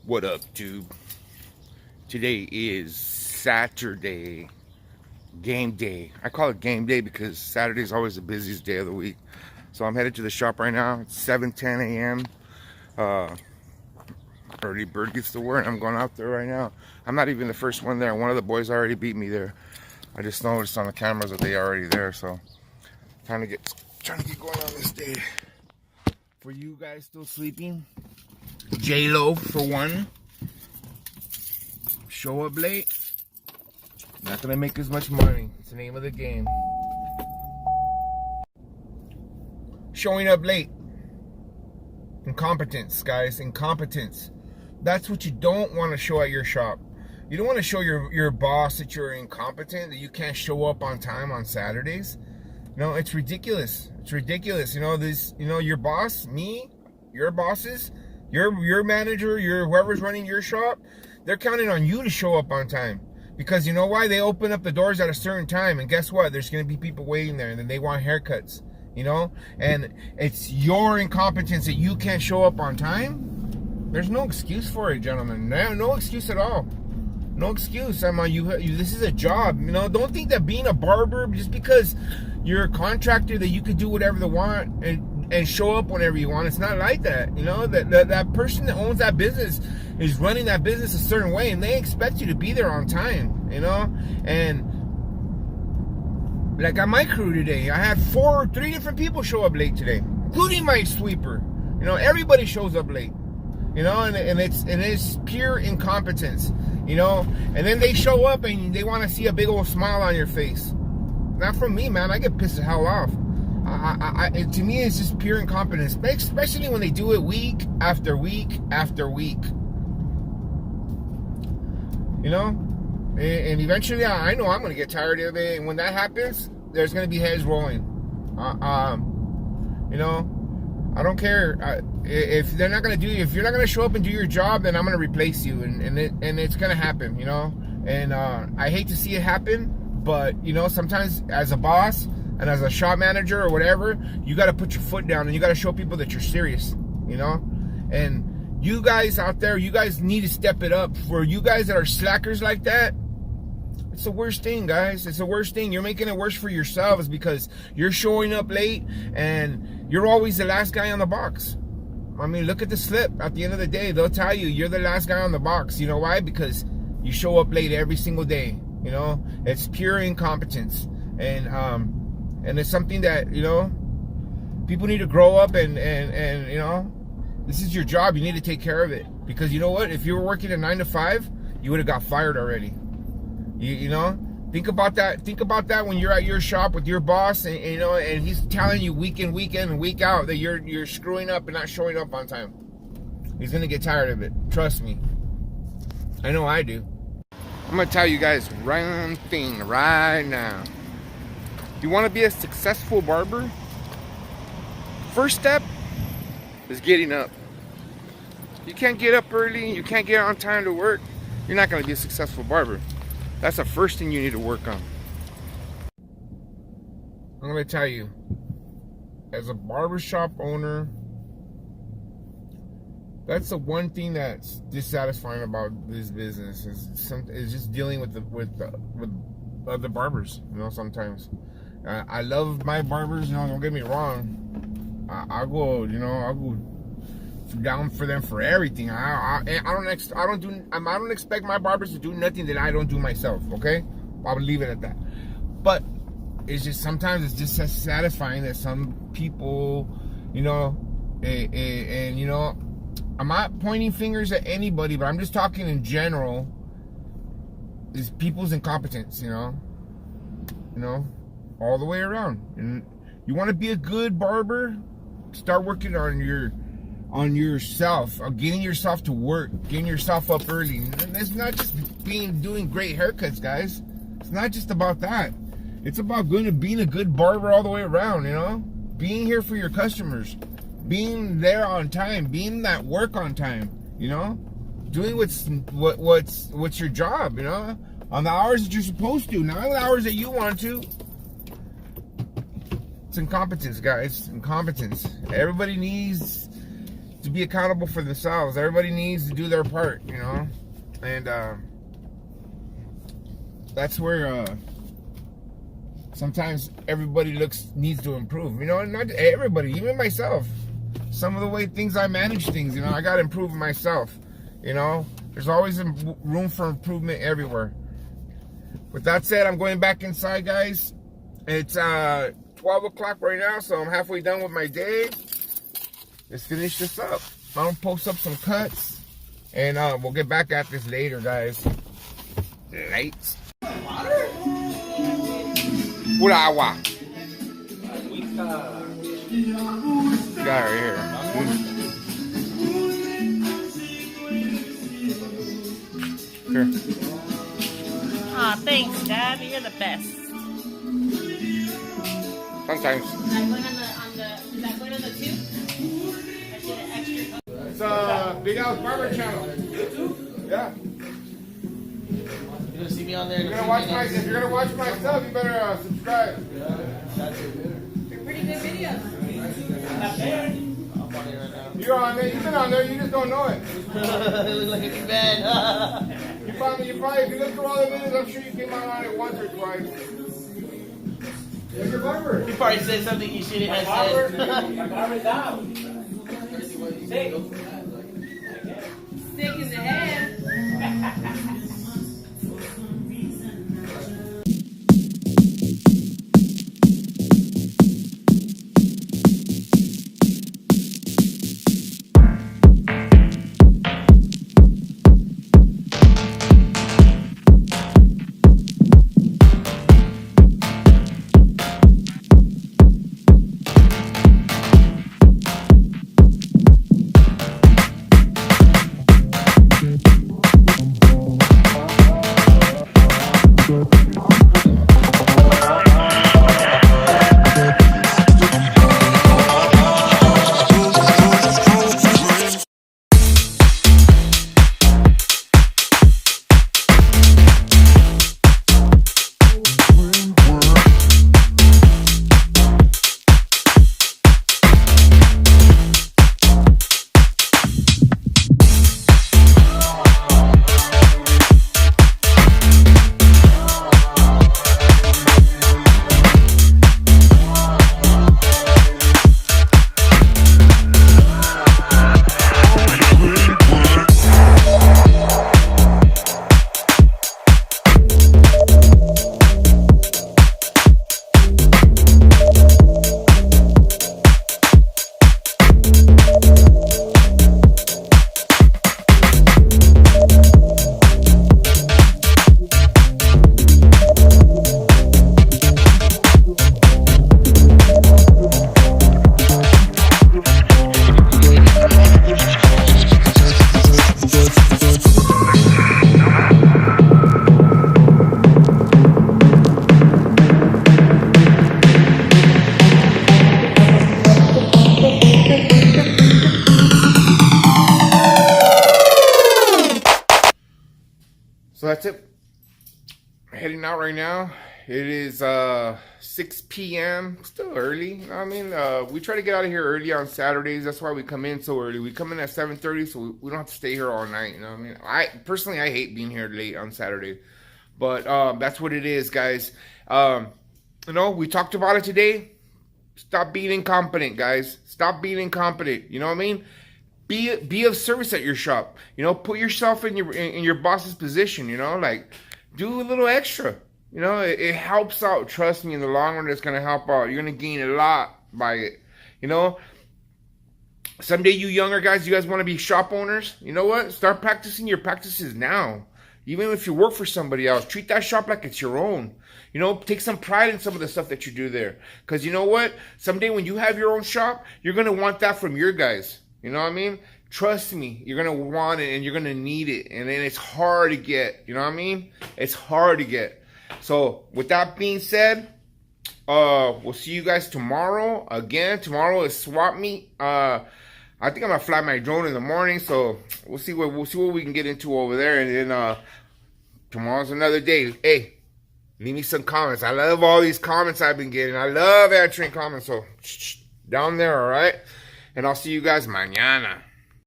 What up, dude? Today is Saturday, game day. I call it game day because Saturday is always the busiest day of the week. So I'm headed to the shop right now. It's 7:10 a.m. Early bird gets to work. I'm going out there right now. I'm not even the first one there. One of the boys already beat me there. I just noticed on the cameras that they are already there. So trying to get going on this day. For you guys still sleeping, J-Lo for one. Show up late, not gonna make as much money. It's the name of the game. Showing up late. Incompetence, guys. Incompetence. That's what you don't want to show at your shop. You don't want to show your boss that you're incompetent, that you can't show up on time on Saturdays. No, it's ridiculous. It's ridiculous. You know, your boss, me, your bosses, your manager, whoever's running your shop, they're counting on you to show up on time. Because you know why? They open up the doors at a certain time, and guess what? There's going to be people waiting there, and then they want haircuts, you know? And it's your incompetence that you can't show up on time. There's no excuse for it, gentlemen. No excuse at all. No excuse. This is a job, you know? Don't think that being a barber, just because you're a contractor, that you could do whatever they want and show up whenever you want. It's not like that, you know? That person that owns that business is running that business a certain way, and they expect you to be there on time, you know? And like on my crew today, I had three different people show up late today, including my sweeper. You know, everybody shows up late, you know, and it's pure incompetence, you know? And then they show up and they want to see a big old smile on your face. Not from me, man. I get pissed the hell off. To me, it's just pure incompetence, especially when they do it week after week after week. You know, and eventually, I know I'm going to get tired of it. And when that happens, there's going to be heads rolling. You know, I don't care if they're not going to if you're not going to show up and do your job, then I'm going to replace you, and it's going to happen. You know, and I hate to see it happen, but you know, sometimes as a boss and as a shop manager or whatever, you got to put your foot down and you got to show people that you're serious. You know, and you guys out there, you guys need to step it up. For you guys that are slackers like that, it's the worst thing, guys. It's the worst thing. You're making it worse for yourselves because you're showing up late and you're always the last guy on the box. I mean, look at the slip. At the end of the day, they'll tell you you're the last guy on the box. You know why? Because you show up late every single day. You know, it's pure incompetence. And it's something that, you know, people need to grow up and you know, this is your job. You need to take care of it. Because you know what? If you were working a 9 to 5, you would have got fired already. You know? Think about that. Think about that when you're at your shop with your boss, and you know, and he's telling you week in, week in, and week out that you're screwing up and not showing up on time. He's gonna get tired of it. Trust me. I know I do. I'm gonna tell you guys one thing right now. You want to be a successful barber? First step is getting up. You can't get up early, you can't get on time to work, you're not going to be a successful barber. That's the first thing you need to work on. I'm going to tell you, as a barbershop owner, that's the one thing that's dissatisfying about this business is just dealing with other barbers, you know, sometimes. I love my barbers, you know, don't get me wrong. I'll go down for them for everything. I don't expect my barbers to do nothing that I don't do myself. Okay, I'll leave it at that. But it's just sometimes it's just as satisfying that some people, you know, and you know, I'm not pointing fingers at anybody, but I'm just talking in general. Is people's incompetence, you know, all the way around. And you want to be a good barber, start working on yourself, getting yourself to work, getting yourself up early. And it's not just doing great haircuts, guys. It's not just about that. It's about being a good barber all the way around, you know? Being here for your customers, being there on time, being that work on time, you know? Doing what's your job, you know? On the hours that you're supposed to, not the hours that you want to. It's incompetence, guys. Incompetence. Everybody needs to be accountable for themselves. Everybody needs to do their part, you know, and that's where sometimes everybody needs to improve, you know, and not everybody, even myself. Some of the way things I manage things, you know, I got to improve myself, you know. There's always room for improvement everywhere. With that said, I'm going back inside, guys. It's 12 o'clock right now, so I'm halfway done with my day. Let's finish this up. I'm gonna post up some cuts, and we'll get back at this later, guys. Lights. Urawa. Got right here. Here. Aw, thanks, Dad. You're the best. Sometimes. Is that going on the tube? I did an extra. It's Big Al's Barber channel. YouTube? Yeah. You're gonna see me on there. If you're gonna watch my stuff, you better subscribe. Yeah, that's it. They're pretty good videos. I'm on it right now. You're on there. You've been on there. You just don't know it. You look like a big man. You probably, if you look through all the videos, I'm sure you came out on it once or twice. Where's your barber? You probably said something you shouldn't have said. My barber's down. Sick. Stick in the head. So that's it. Heading out right now. It is 6 p.m. Still early. You know what I mean? We try to get out of here early on Saturdays. That's why we come in so early. We come in at 7:30, so we don't have to stay here all night. You know what I mean? I personally hate being here late on Saturday, but that's what it is, guys. You know, we talked about it today. Stop being incompetent, guys. Stop being incompetent. You know what I mean? Be of service at your shop. You know, put yourself in your boss's position. You know, like do a little extra. You know, it helps out. Trust me, in the long run, it's gonna help out. You're gonna gain a lot by it. You know, someday you younger guys, you guys want to be shop owners. You know what? Start practicing your practices now. Even if you work for somebody else, treat that shop like it's your own. You know, take some pride in some of the stuff that you do there. Because you know what? Someday when you have your own shop, you're going to want that from your guys. You know what I mean? Trust me, you're going to want it and you're going to need it. And then it's hard to get. You know what I mean? It's hard to get. So with that being said, we'll see you guys tomorrow. Again, tomorrow is swap meet. I think I'm going to fly my drone in the morning. So we'll see what we can get into over there. And then tomorrow's another day. Hey, leave me some comments. I love all these comments I've been getting. I love answering comments. So down there, all right? And I'll see you guys mañana.